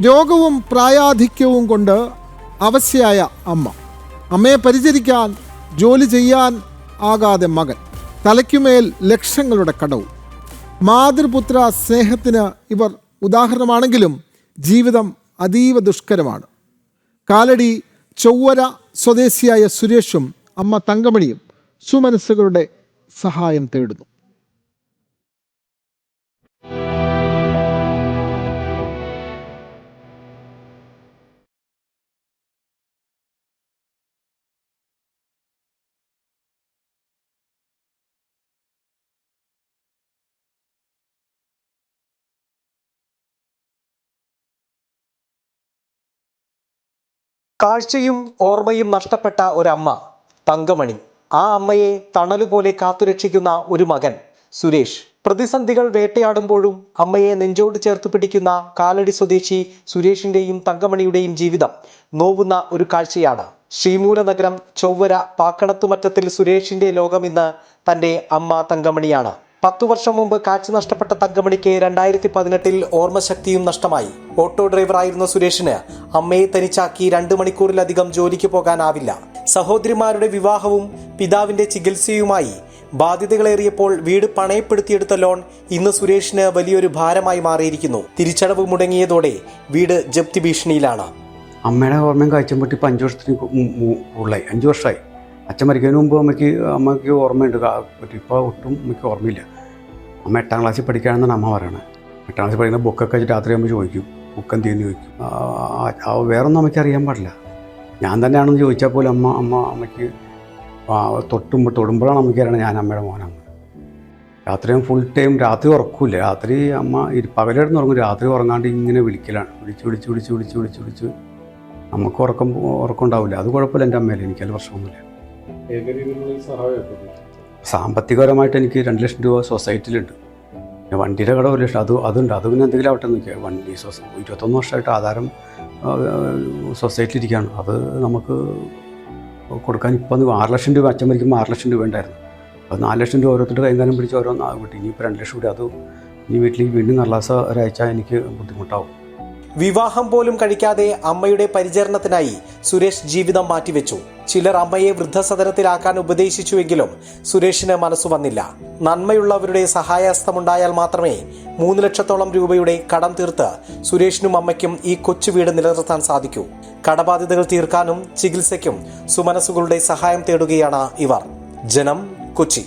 രോഗവും പ്രായാധിക്യവും കൊണ്ട് അവശയായ അമ്മ, അമ്മയെ പരിചരിക്കാൻ ജോലി ചെയ്യാൻ ആകാതെ മകൻ, തലയ്ക്കുമേൽ ലക്ഷങ്ങളുടെ കടവും. മാതൃപുത്ര സ്നേഹത്തിന് ഇവർ ഉദാഹരണമാണെങ്കിലും ജീവിതം അതീവ ദുഷ്കരമാണ്. കാലടി ചൊവ്വര സ്വദേശിയായ സുരേഷും അമ്മ തങ്കമണിയും സുമനസ്സുകളുടെ സഹായം തേടുന്നു. കാഴ്ചയും ഓർമ്മയും നഷ്ടപ്പെട്ട ഒരമ്മ തങ്കമണി, ആ അമ്മയെ തണലുപോലെ കാത്തുരക്ഷിക്കുന്ന ഒരു മകൻ സുരേഷ്. പ്രതിസന്ധികൾ വേട്ടയാടുമ്പോഴും അമ്മയെ നെഞ്ചോട് ചേർത്ത് പിടിക്കുന്ന കാലടി സ്വദേശി സുരേഷിന്റെയും തങ്കമണിയുടെയും ജീവിതം നോവുന്ന ഒരു കാഴ്ചയാണ്. ശ്രീമൂലനഗരം ചൊവ്വര പാക്കണത്തുമറ്റത്തിൽ സുരേഷിന്റെ ലോകം ഇന്ന് തന്റെ അമ്മ തങ്കമണിയാണ്. 10 വർഷം മുമ്പ് കാഴ്ച നഷ്ടപ്പെട്ട തങ്കമണിക്ക് 2018 ഓർമ്മശക്തിയും നഷ്ടമായി. ഓട്ടോ ഡ്രൈവറായിരുന്ന സുരേഷിന് അമ്മയെ തനിച്ചാക്കി 2 മണിക്കൂറിലധികം ജോലിക്ക് പോകാനാവില്ല. സഹോദരിമാരുടെ വിവാഹവും പിതാവിന്റെ ചികിത്സയുമായി ബാധ്യതകളേറിയപ്പോൾ വീട് പണയപ്പെടുത്തിയെടുത്ത ലോൺ ഇന്ന് സുരേഷിന് വലിയൊരു ഭാരമായി മാറിയിരിക്കുന്നു. തിരിച്ചടവ് മുടങ്ങിയതോടെ വീട് ജപ്തി ഭീഷണിയിലാണ്. അമ്മയുടെ ഓർമ്മയും കാഴ്ചയും പറ്റി 5 വർഷത്തിന് കൂടുതലായി, 5 വർഷമായി. അച്ഛൻ മരിക്കുന്നതിന് മുമ്പ് അമ്മയ്ക്ക് ഓർമ്മയുണ്ട് പറ്റി. ഇപ്പോൾ ഒട്ടും അമ്മയ്ക്ക് ഓർമ്മയില്ല. അമ്മ 8ാം ക്ലാസ്സിൽ പഠിക്കുകയാണെന്നാണ് അമ്മ പറയണത്. 8ാം ക്ലാസ്സിൽ പഠിക്കുന്ന ബുക്കൊക്കെ രാത്രി ആകുമ്പോൾ ചോദിക്കും, ബുക്ക് എന്തെന്ന് ചോദിക്കും. വേറൊന്നും അമ്മയ്ക്ക് അറിയാൻ പാടില്ല. ഞാൻ തന്നെയാണെന്ന് ചോദിച്ചാൽ പോലും അമ്മയ്ക്ക് തൊടുമ്പോഴാണ് അമ്മയ്ക്ക് അറിയണം ഞാൻ അമ്മയുടെ മോനാണ്. രാത്രിയും ഫുൾ ടൈം രാത്രി ഉറക്കില്ല. രാത്രി അമ്മ പകലെടുന്ന് ഉറങ്ങും, രാത്രി ഉറങ്ങാണ്ട് ഇങ്ങനെ വിളിക്കലാണ്. വിളിച്ച് നമുക്ക് ഉറക്കം ഉണ്ടാവില്ല. അത് കുഴപ്പമില്ല എൻ്റെ അമ്മയല്ലേ, എനിക്കതിൽ പ്രശ്നമൊന്നുമില്ല. സാമ്പത്തികപരമായിട്ട് എനിക്ക് 2 ലക്ഷം രൂപ സൊസൈറ്റിയിലുണ്ട്. പിന്നെ വണ്ടിയുടെ കട 1 ലക്ഷം അതുണ്ട്. അത് പിന്നെ എന്തെങ്കിലും ആവട്ടെ നോക്കിയാൽ വണ്ടി 21 വർഷമായിട്ട് ആധാരം സൊസൈറ്റിയിലിരിക്കുകയാണ്. അത് നമുക്ക് കൊടുക്കാൻ ഇപ്പം 6 ലക്ഷം രൂപ അച്ഛൻ മരിക്കുമ്പോൾ 6 ലക്ഷം രൂപ ഉണ്ടായിരുന്നു. അത് 4 ലക്ഷം രൂപ ഓരോരുത്തരുടെ കൈകാര്യം പിടിച്ച് ഓരോന്ന് കിട്ടി. ഇനിയിപ്പോൾ 2 ലക്ഷം രൂപ അത് ഇനി വീട്ടിലേക്ക് വീണ്ടും കടലാസ ഒരാഴ്ച എനിക്ക് ബുദ്ധിമുട്ടാവും. വിവാഹം പോലും കഴിക്കാതെ അമ്മയുടെ പരിചരണത്തിനായി സുരേഷ് ജീവിതം മാറ്റിവെച്ചു. ചിലർ അമ്മയെ വൃദ്ധസദനത്തിലാക്കാൻ ഉപദേശിച്ചുവെങ്കിലും സുരേഷിന് മനസ്സു വന്നില്ല. നന്മയുള്ളവരുടെ സഹായഹസ്തമുണ്ടായാൽ മാത്രമേ 3 ലക്ഷത്തോളം രൂപയുടെ കടം തീർത്ത് സുരേഷിനും അമ്മയ്ക്കും ഈ കൊച്ചു വീട് നിലനിർത്താൻ സാധിക്കൂ. കടബാധ്യതകൾ തീർക്കാനും ചികിത്സയ്ക്കും സുമനസ്സുകളുടെ സഹായം തേടുകയാണ് ഇവർ. ജനം, കൊച്ചി.